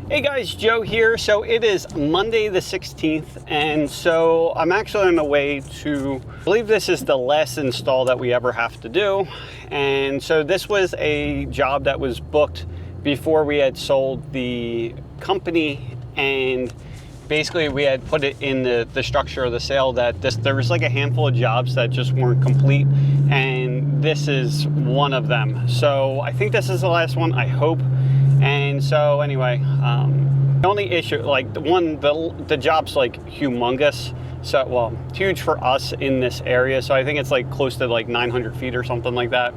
Hey guys, Joe here. So it is Monday the 16th, and so I'm actually on the way to, I believe this is the last install that we ever have to do. And so this was a job that was booked before we had sold the company, and basically we had put it in the structure of the sale that there was like a handful of jobs that just weren't complete, and this is one of them. So I think this is the last one, I hope. And so anyway, the only issue, like the job's like humongous. So, well, huge for us in this area. So I think it's like close to like 900 feet or something like that,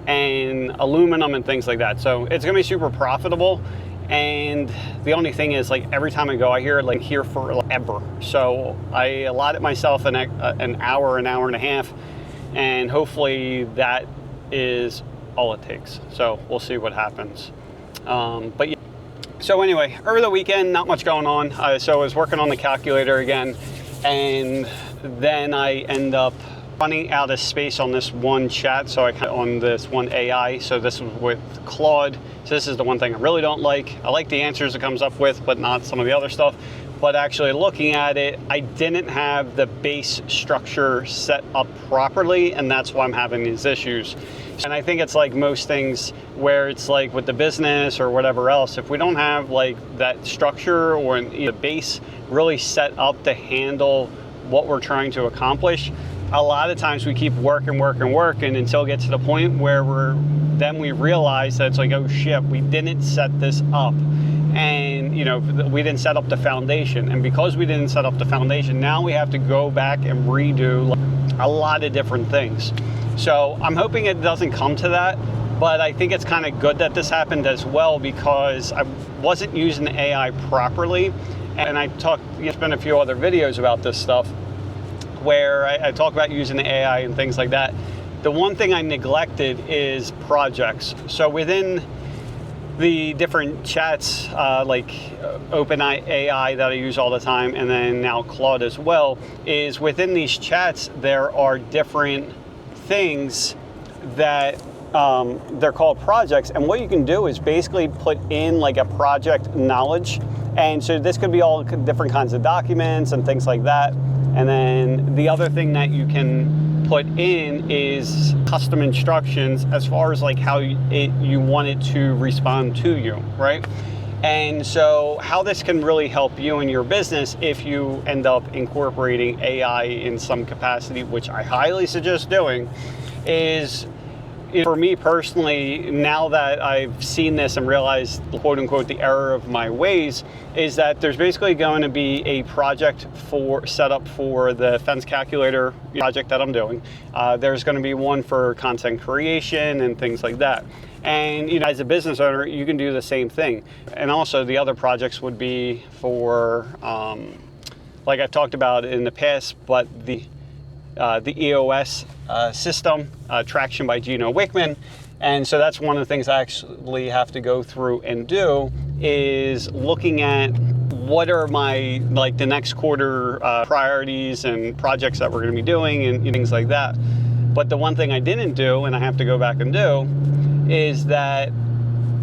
and aluminum and things like that. So it's gonna be super profitable. And the only thing is, like, every time I go, I hear it like here forever. So I allotted myself an hour and a half, and hopefully that is all it takes. So we'll see what happens. But yeah. So anyway, over the weekend, not much going on. So I was working on the calculator again, and then I end up running out of space on this one chat. So on this one AI. So this was with Claude. So this is the one thing I really don't like. I like the answers it comes up with, but not some of the other stuff. But actually looking at it, I didn't have the base structure set up properly, and that's why I'm having these issues. And I think it's like most things where it's like with the business or whatever else, if we don't have like that structure or the base really set up to handle what we're trying to accomplish, a lot of times we keep working until it gets to the point where we realize that it's like, oh shit, we didn't set this up. And we didn't set up the foundation. And because we didn't set up the foundation, now we have to go back and redo a lot of different things. So I'm hoping it doesn't come to that, but I think it's kind of good that this happened as well, because I wasn't using the AI properly. And there's been a few other videos about this stuff where I talk about using the AI and things like that. The one thing I neglected is projects. So within the different chats, like OpenAI that I use all the time, and then now Claude as well, is within these chats there are different things that they're called projects, and what you can do is basically put in like a project knowledge. And so this could be all different kinds of documents and things like that. And then the other thing that you can put in is custom instructions as far as like how you want it to respond to you, right? And so how this can really help you in your business if you end up incorporating AI in some capacity, which I highly suggest doing, is, for me personally, now that I've seen this and realized, quote unquote, the error of my ways, is that there's basically going to be a project set up for the fence calculator project that I'm doing. There's going to be one for content creation and things like that. And as a business owner, you can do the same thing. And also the other projects would be for, like I've talked about in the past, but the EOS system, Traction by Gino Wickman. And so that's one of the things I actually have to go through and do, is looking at what are my, like, the next quarter priorities and projects that we're going to be doing and things like that. But the one thing I didn't do, and I have to go back and do, is that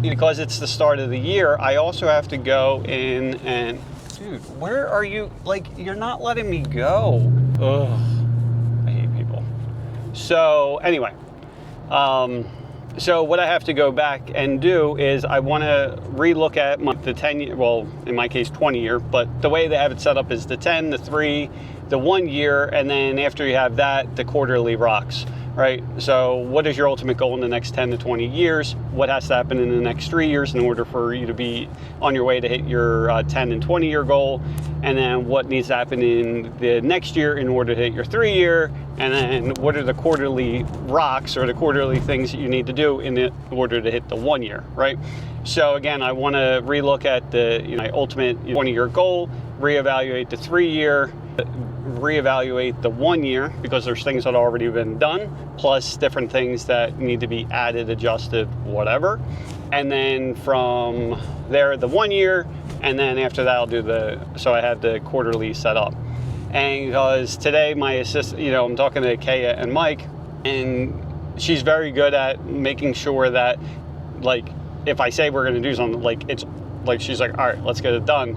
because it's the start of the year, I also have to go in and, dude, where are you? Like, you're not letting me go. Ugh. So anyway, so what I have to go back and do is I want to relook at the 10-year, well, in my case, 20-year, but the way they have it set up is the 10, the 3, the 1 year, and then after you have that, the quarterly rocks, right? So what is your ultimate goal in the next 10 to 20 years? What has to happen in the next 3 years in order for you to be on your way to hit your 10 and 20-year goal? And then what needs to happen in the next year in order to hit your 3-year? And then what are the quarterly rocks or the quarterly things that you need to do in order to hit the 1 year, right? So again, I want to relook at my ultimate 20-year goal, reevaluate the 3-year, reevaluate the 1 year, because there's things that have already been done, plus different things that need to be added, adjusted, whatever. And then from there, the 1 year, and then after that, I'll do so I have the quarterly set up. And because today my assistant, I'm talking to Kaya and Mike, and she's very good at making sure that, like, if I say we're going to do something, like, it's like, she's like, all right, let's get it done.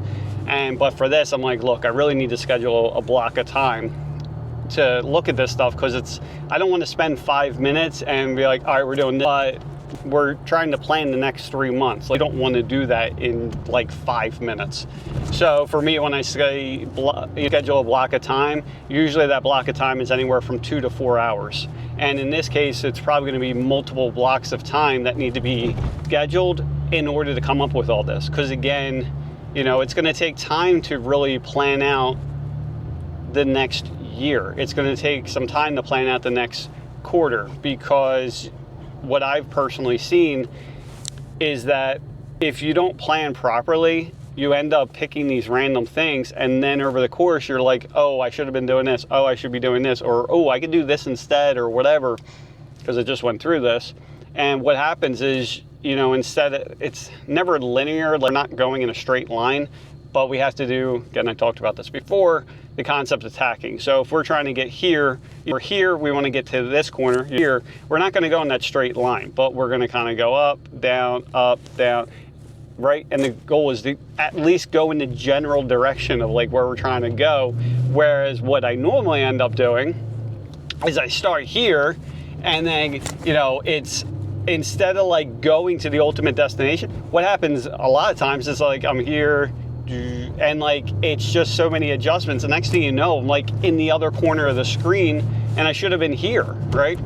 But for this, I'm like, look, I really need to schedule a block of time to look at this stuff, because I don't want to spend 5 minutes and be like, all right, we're doing this, but we're trying to plan the next 3 months. Like, I don't want to do that in like 5 minutes. So for me, when I say schedule a block of time, usually that block of time is anywhere from 2 to 4 hours. And in this case, it's probably going to be multiple blocks of time that need to be scheduled in order to come up with all this. Because again, you know, it's going to take time to really plan out the next year. It's going to take some time to plan out the next quarter, because what I've personally seen is that if you don't plan properly, you end up picking these random things, and then over the course you're like, oh, I should have been doing this, oh, I should be doing this, or oh, I could do this instead, or whatever, because I just went through this. And what happens is, you know, it's never linear, like not going in a straight line, but we have to do, again, I talked about this before, the concept of tacking. So if we're trying to get here, or here, we want to get to this corner here, we're not going to go in that straight line, but we're going to kind of go up, down, right? And the goal is to at least go in the general direction of like where we're trying to go. Whereas what I normally end up doing is I start here, and then, you know, it's, instead of like going to the ultimate destination, what happens a lot of times is like I'm here, and like it's just so many adjustments, and next thing you know, I'm like in the other corner of the screen, and I should have been here, right?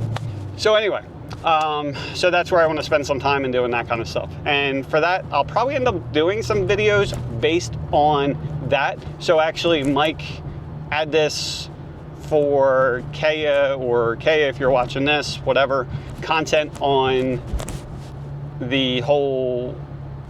So anyway, so that's where I want to spend some time in doing that kind of stuff. And for that, I'll probably end up doing some videos based on that. So actually, Mike, add this for Kaya, or Kaya, if you're watching this, whatever, content on the whole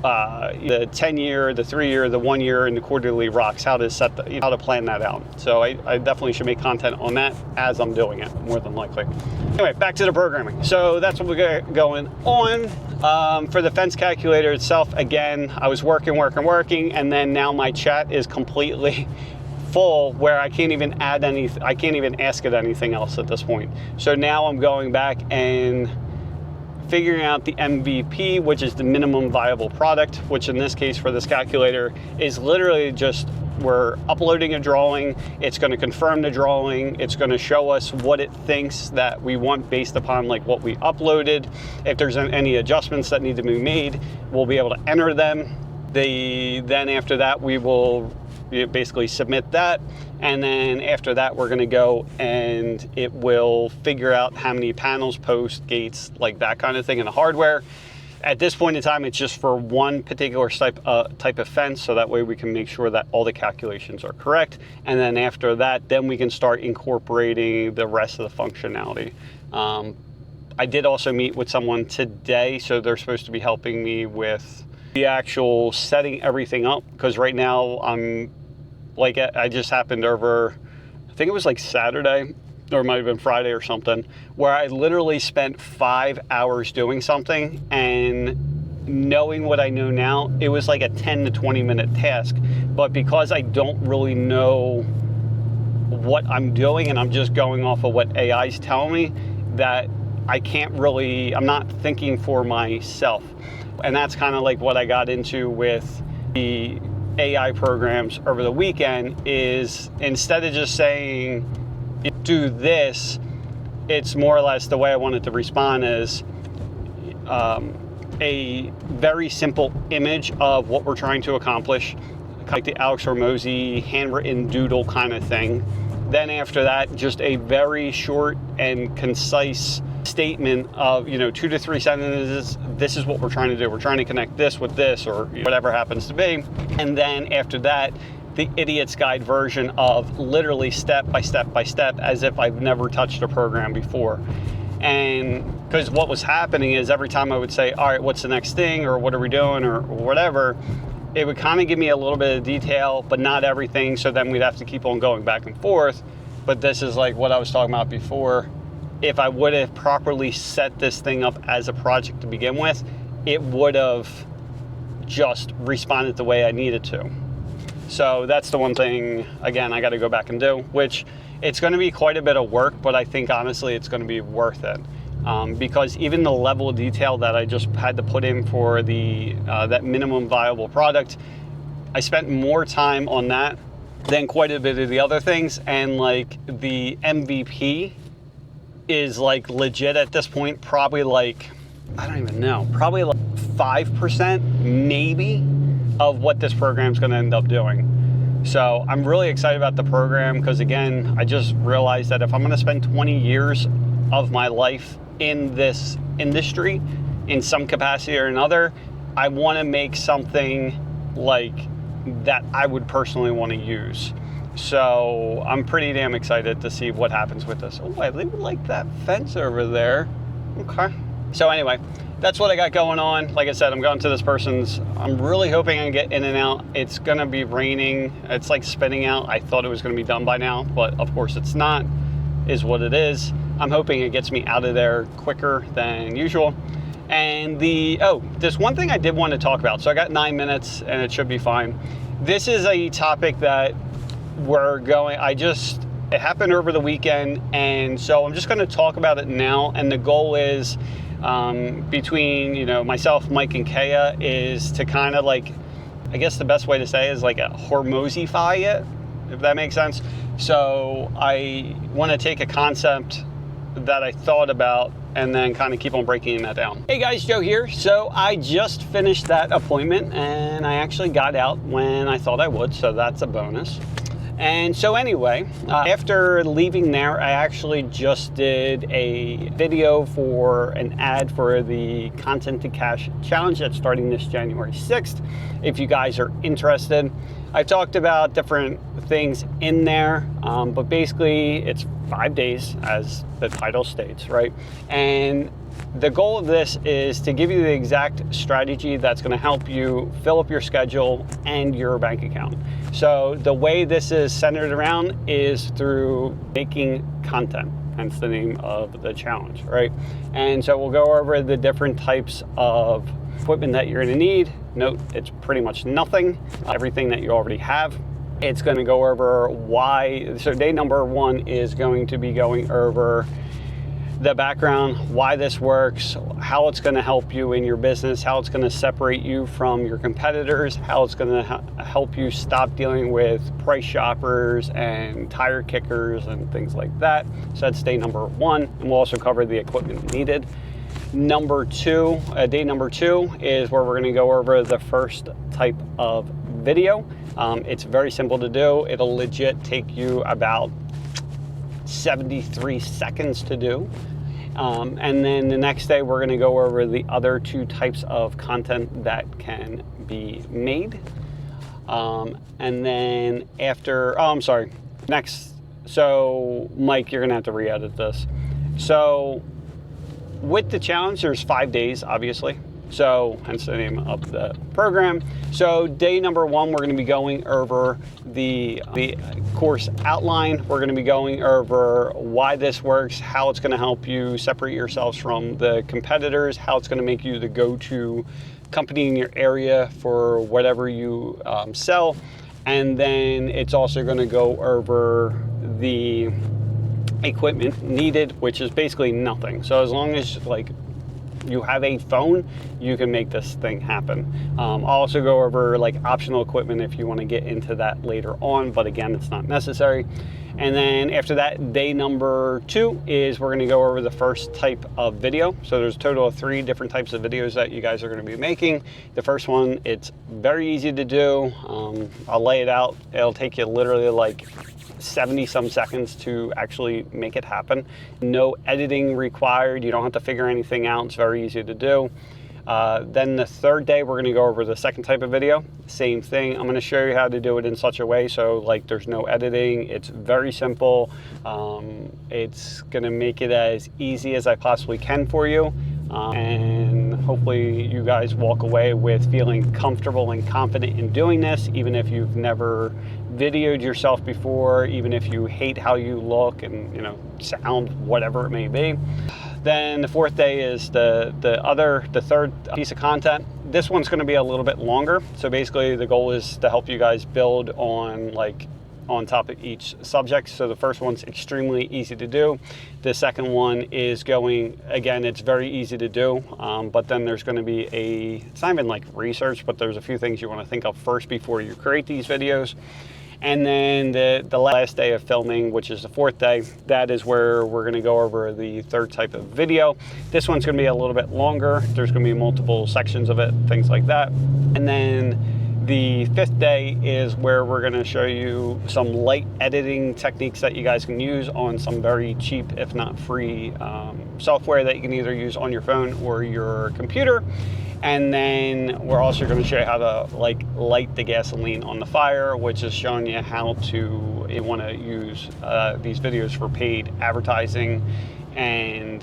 the 10-year, the 3-year, the 1-year, and the quarterly rocks, how to set how to plan that out. So I definitely should make content on that as I'm doing it, more than likely. Anyway, back to the programming. So that's what we got going on. For the fence calculator itself, again, I was working, and then now my chat is completely full, where I can't even add I can't even ask it anything else at this point. So now I'm going back and figuring out the MVP, which is the minimum viable product, which in this case for this calculator is literally just, we're uploading a drawing, it's going to confirm the drawing, it's going to show us what it thinks that we want based upon like what we uploaded. If there's any adjustments that need to be made, we'll be able to enter them. Then after that, we will basically submit that, and then after that we're going to go and it will figure out how many panels, posts, gates, like that kind of thing in the hardware. At this point in time, it's just for one particular type of fence, so that way we can make sure that all the calculations are correct. And then after that, then we can start incorporating the rest of the functionality. I did also meet with someone today, so they're supposed to be helping me with the actual setting everything up, because right now I'm like, I just happened over, I think it was like Saturday, or it might have been Friday or something, where I literally spent 5 hours doing something, and knowing what I know now, it was like a 10 to 20 minute task. But because I don't really know what I'm doing, and I'm just going off of what AI's telling me, that I can't really, I'm not thinking for myself. And that's kind of like what I got into with the AI programs over the weekend, is instead of just saying, do this, it's more or less the way I wanted to respond is a very simple image of what we're trying to accomplish, like the Alex Hormozy handwritten doodle kind of thing. Then after that, just a very short and concise statement of, 2 to 3 sentences. This is what we're trying to do. We're trying to connect this with this, or whatever happens to be. And then after that, the idiot's guide version of literally step by step by step, as if I've never touched a program before. And because what was happening is every time I would say, all right, what's the next thing, or what are we doing, or whatever, it would kind of give me a little bit of detail, but not everything. So then we'd have to keep on going back and forth. But this is like what I was talking about before. If I would have properly set this thing up as a project to begin with, it would have just responded the way I needed to. So that's the one thing, again, I got to go back and do, which it's going to be quite a bit of work, but I think honestly it's going to be worth it. because even the level of detail that I just had to put in for the that minimum viable product, I spent more time on that than quite a bit of the other things. And like the MVP is like legit at this point, probably like, I don't even know, probably like 5% maybe of what this program's going to end up doing. So I'm really excited about the program because, again, I just realized that if I'm going to spend 20 years of my life in this industry in some capacity or another, I want to make something like that I would personally want to use. So I'm pretty damn excited to see what happens with this. Oh, I really like that fence over there. Okay. So anyway, that's what I got going on. Like I said, I'm going to this person's. I'm really hoping I can get in and out. It's going to be raining. It's like spinning out. I thought it was going to be done by now, but of course it's not, is what it is. I'm hoping it gets me out of there quicker than usual. And there's one thing I did want to talk about. So I got 9 minutes and it should be fine. This is a topic that it happened over the weekend. And so I'm just going to talk about it now. And the goal is between, myself, Mike, and Kaya is to kind of like, I guess the best way to say is like a hormozify it, if that makes sense. So I want to take a concept that I thought about and then kind of keep on breaking that down. Hey guys, Joe here. So I just finished that appointment and I actually got out when I thought I would, so that's a bonus. And so anyway, after leaving there, I actually just did a video for an ad for the Content to Cash Challenge that's starting this January 6th. If you guys are interested, I talked about different things in there, but basically it's 5 days, as the title states, right? And the goal of this is to give you the exact strategy that's going to help you fill up your schedule and your bank account. So the way this is centered around is through making content, hence the name of the challenge, right? And so we'll go over the different types of equipment that you're going to need. Note, it's pretty much nothing, everything that you already have. It's going to go over why. So day number 1 is going to be going over the background, why this works, how it's going to help you in your business, how it's going to separate you from your competitors, how it's going to help you stop dealing with price shoppers and tire kickers and things like that. So that's day number 1, and we'll also cover the equipment needed. Day number 2 is where we're going to go over the first type of video. It's very simple to do. It'll legit take you about 73 seconds to do. And then the next day, we're going to go over the other 2 types of content that can be made. And then next. So Mike, you're going to have to re-edit this. So with the challenge, there's 5 days, obviously. So hence the name of the program. So day number 1, we're going to be going over the course outline. We're going to be going over why this works, how it's going to help you separate yourselves from the competitors, how it's going to make you the go-to company in your area for whatever you sell. And then it's also going to go over the equipment needed, which is basically nothing. So as long as you have a phone, you can make this thing happen. I'll also go over optional equipment if you want to get into that later on, but again, it's not necessary. And then after that, day number 2 is we're going to go over the first type of video. So there's a total of 3 different types of videos that you guys are going to be making. The first one, it's very easy to do. I'll lay it out. It'll take you literally 70 some seconds to actually make it happen. No editing required. You don't have to figure anything out. It's very easy to do. Then the third day, we're going to go over the second type of video. Same thing. I'm going to show you how to do it in such a way so there's no editing. It's very simple. It's going to make it as easy as I possibly can for you. And hopefully you guys walk away with feeling comfortable and confident in doing this, even if you've never videoed yourself before, even if you hate how you look and sound, whatever it may be. Then the fourth day is the third piece of content. This one's going to be a little bit longer. So basically the goal is to help you guys build on on top of each subject. So the first one's extremely easy to do. The second one is going, again, it's very easy to do, but then there's going to be it's not even like research, but there's a few things you want to think of first before you create these videos. And then the last day of filming, which is the fourth day, that is where we're going to go over the third type of video. This one's going to be a little bit longer. There's going to be multiple sections of it, things like that. And then the fifth day is where we're going to show you some light editing techniques that you guys can use on some very cheap, if not free, software that you can either use on your phone or your computer. And then we're also going to show you how to light the gasoline on the fire, which is showing you how to, you want to use these videos for paid advertising and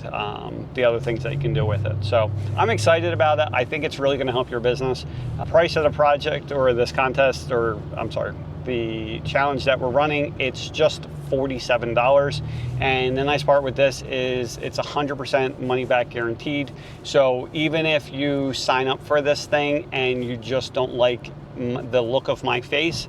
the other things that you can do with it. So I'm excited about it. I think it's really going to help your business. The price of the project, or this contest, or I'm sorry, the challenge that we're running, it's just $47. And the nice part with this is it's 100% money back guaranteed. So even if you sign up for this thing and you just don't like the look of my face,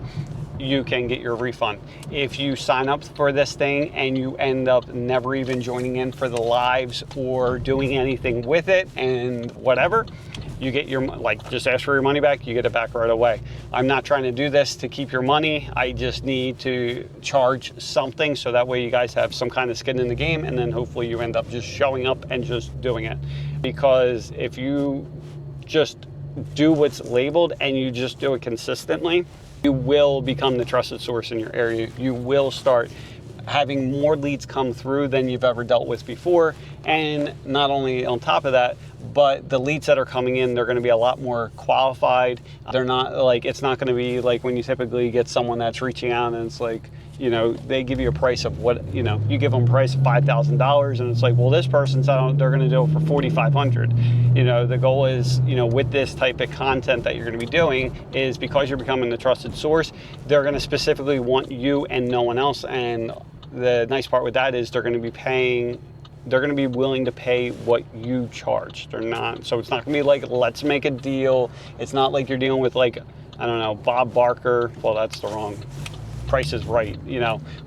you can get your refund. If you sign up for this thing and you end up never even joining in for the lives or doing anything with it and whatever, you get your, just ask for your money back, you get it back right away. I'm not trying to do this to keep your money. I just need to charge something so that way you guys have some kind of skin in the game, and then hopefully you end up just showing up and just doing it. Because if you just do what's labeled and you just do it consistently, you will become the trusted source in your area. You will start having more leads come through than you've ever dealt with before. And not only on top of that, but the leads that are coming in, they're going to be a lot more qualified. They're not it's not going to be like when you typically get someone that's reaching out and it's like, they give you a price of what, you give them a price of $5,000 and it's like, well, this person's out, they're going to do it for $4,500. The goal is, with this type of content that you're going to be doing is, because you're becoming the trusted source, they're going to specifically want you and no one else. And the nice part with that is they're going to be willing to pay what you charge. So it's not going to be like, let's make a deal. It's not like you're dealing with I don't know, Bob Barker. Well, that's the wrong Price is Right,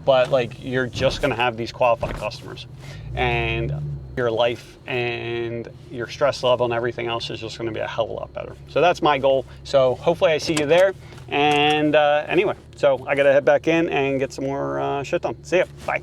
but you're just going to have these qualified customers, and your life and your stress level and everything else is just going to be a hell of a lot better. So that's my goal. So hopefully I see you there. And anyway, so I got to head back in and get some more shit done. See ya. Bye.